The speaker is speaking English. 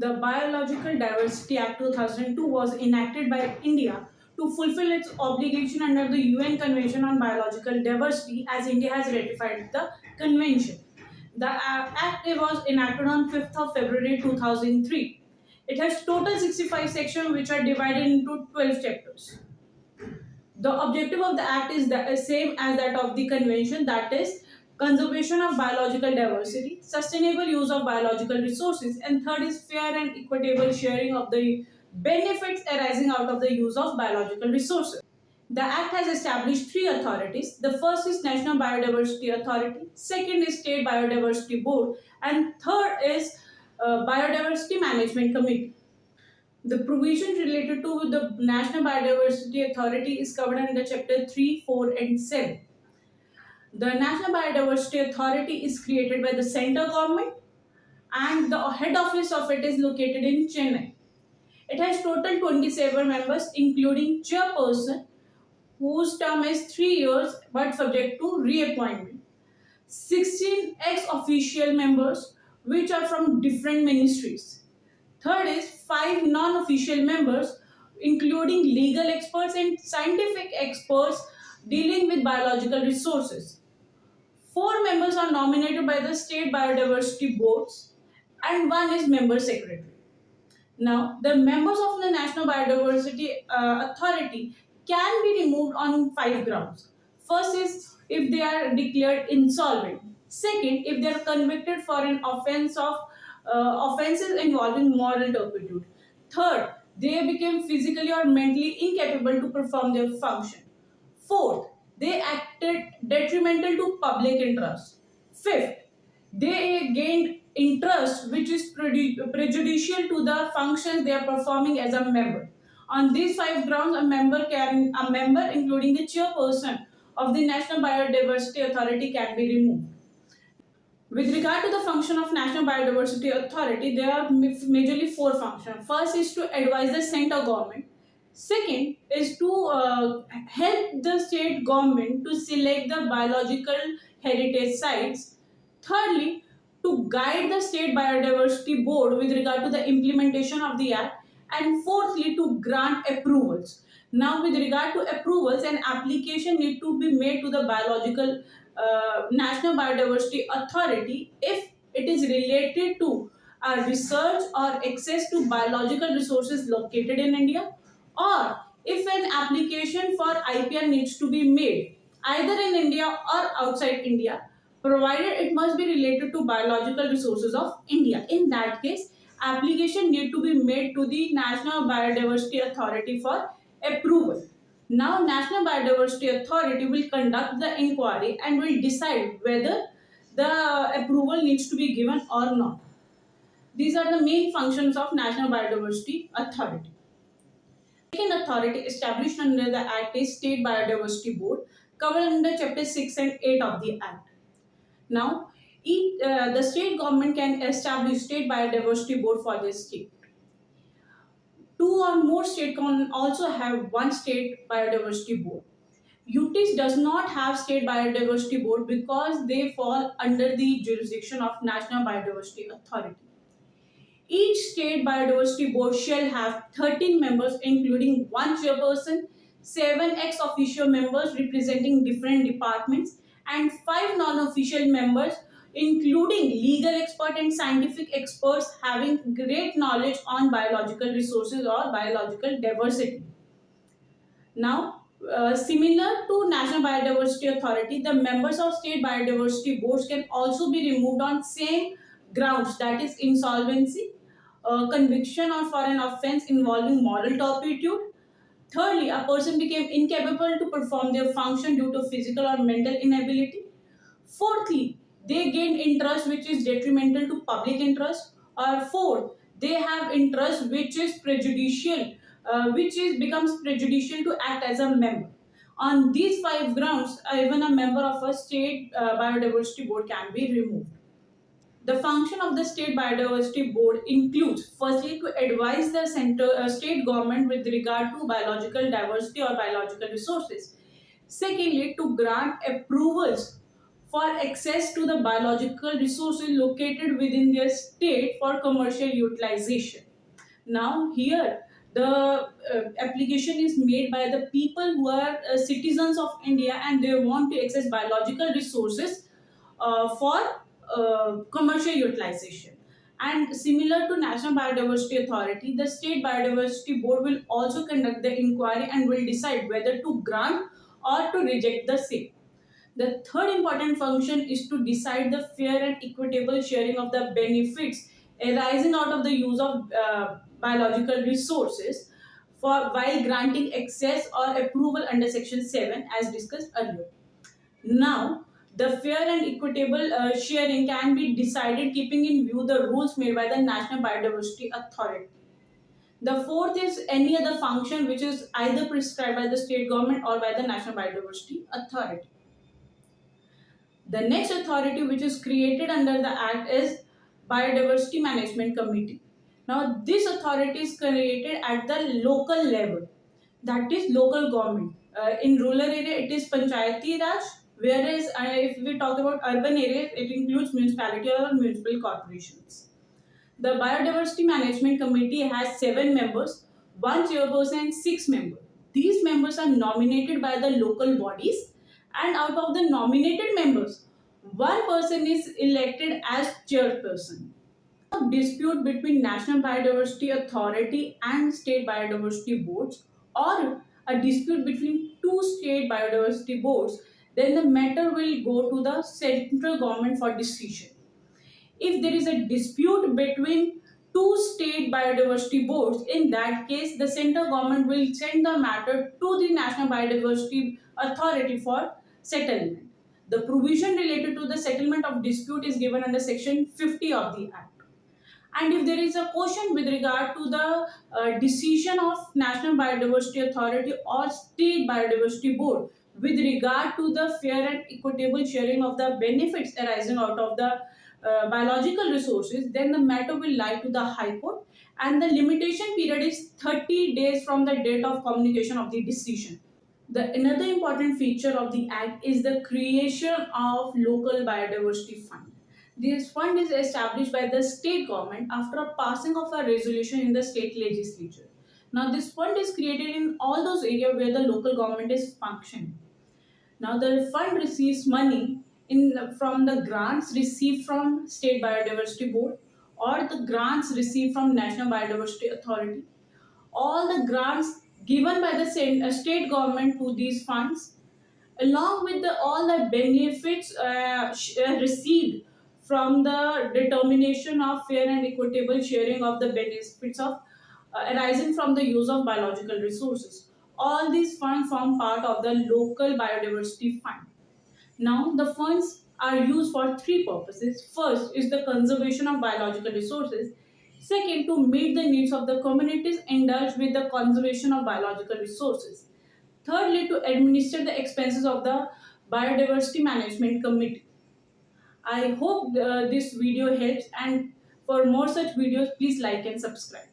The Biological Diversity Act 2002 was enacted by India to fulfill its obligation under the UN Convention on Biological Diversity, as India has ratified the convention. The act was enacted on 5th of February 2003. It has total 65 sections which are divided into 12 chapters. The objective of the act is the same as that of the convention, that is conservation of biological diversity, sustainable use of biological resources, and third is fair and equitable sharing of the benefits arising out of the use of biological resources. The Act has established three authorities. The first is National Biodiversity Authority, second is State Biodiversity Board, and third is Biodiversity Management Committee. The provision related to the National Biodiversity Authority is covered under Chapter 3, 4, and 7. The National Biodiversity Authority is created by the central government and the head office of it is located in Chennai. It has total 27 members including chairperson whose term is 3 years but subject to reappointment. 16 ex-official members which are from different ministries. Third is 5 non-official members including legal experts and scientific experts dealing with biological resources. 4 members are nominated by the state biodiversity boards and 1 is member secretary. Now, the members of the National Biodiversity Authority can be removed on 5 grounds. First is if they are declared insolvent. Second, if they are convicted for an offense of offenses involving moral turpitude. Third, they became physically or mentally incapable to perform their function. Fourth, they acted detrimental to public interest. Fifth, they gained interest which is prejudicial to the functions they are performing as a member. On these 5 grounds, a member including the chairperson of the National Biodiversity Authority can be removed. With regard to the function of National Biodiversity Authority, there are majorly 4 functions. First is to advise the central government. Second is to help the state government to select the biological heritage sites. Thirdly, to guide the state biodiversity board with regard to the implementation of the act. And fourthly, to grant approvals. Now, with regard to approvals, an application need to be made to the National Biodiversity Authority if it is related to research or access to biological resources located in India, or if an application for IPR needs to be made either in India or outside India, provided it must be related to biological resources of India. In that case, application need to be made to the National Biodiversity Authority for approval. Now, National Biodiversity Authority will conduct the inquiry and will decide whether the approval needs to be given or not. These are the main functions of National Biodiversity Authority. Second authority established under the Act is State Biodiversity Board, covered under Chapter 6 and 8 of the Act. Now, the state government can establish State Biodiversity Board for their state. 2 or more states can also have one State Biodiversity Board. UTs does not have State Biodiversity Board because they fall under the jurisdiction of National Biodiversity Authority. Each State Biodiversity Board shall have 13 members including 1 chairperson, 7 ex-officio members representing different departments, and 5 non-official members including legal expert and scientific experts having great knowledge on biological resources or biological diversity. Now, similar to National Biodiversity Authority, the members of State Biodiversity Boards can also be removed on same grounds, that is insolvency, conviction or for an offense involving moral turpitude. Thirdly, a person became incapable to perform their function due to physical or mental inability. Fourthly, they gain interest which is detrimental to public interest. Or fourth, they have interest which is prejudicial, becomes prejudicial to act as a member. On these 5 grounds, even a member of a state biodiversity board can be removed. The function of the State Biodiversity Board includes, firstly, to advise the state government with regard to biological diversity or biological resources. Secondly, to grant approvals for access to the biological resources located within their state for commercial utilization. Now, here the application is made by the people who are citizens of India and they want to access biological resources for commercial utilization. And similar to National Biodiversity Authority, the State Biodiversity Board will also conduct the inquiry and will decide whether to grant or to reject the same. The third important function is to decide the fair and equitable sharing of the benefits arising out of the use of biological resources for while granting access or approval under Section 7 as discussed earlier. Now, the fair and equitable sharing can be decided keeping in view the rules made by the National Biodiversity Authority. The fourth is any other function which is either prescribed by the state government or by the National Biodiversity Authority. The next authority which is created under the Act is Biodiversity Management Committee. Now, this authority is created at the local level, that is local government. In rural area, it is Panchayati Raj, whereas if we talk about urban areas, it includes municipality or municipal corporations. The Biodiversity Management Committee has 7 members, 1 chairperson and 6 members. These members are nominated by the local bodies, and out of the nominated members, 1 person is elected as chairperson. A dispute between National Biodiversity Authority and state biodiversity boards, or a dispute between 2 state biodiversity boards, then the matter will go to the central government for decision. If there is a dispute between 2 state biodiversity boards, in that case the central government will send the matter to the National Biodiversity Authority for settlement. The provision related to the settlement of dispute is given under Section 50 of the Act. And if there is a question with regard to the decision of National Biodiversity Authority or State Biodiversity Board with regard to the fair and equitable sharing of the benefits arising out of the biological resources, then the matter will lie to the High Court, and the limitation period is 30 days from the date of communication of the decision. Another important feature of the Act is the creation of local biodiversity fund. This fund is established by the state government after a passing of a resolution in the state legislature. Now, this fund is created in all those areas where the local government is functioning. Now, the fund receives money from the grants received from State Biodiversity Board or the grants received from National Biodiversity Authority. All the grants given by the state government to these funds, along with all the benefits received from the determination of fair and equitable sharing of the benefits of arising from the use of biological resources. All these funds form part of the local biodiversity fund. Now, the funds are used for 3 purposes. First is the conservation of biological resources. Second, to meet the needs of the communities indulged with the conservation of biological resources. Thirdly, to administer the expenses of the Biodiversity Management Committee. I hope this video helps, and for more such videos, please like and subscribe.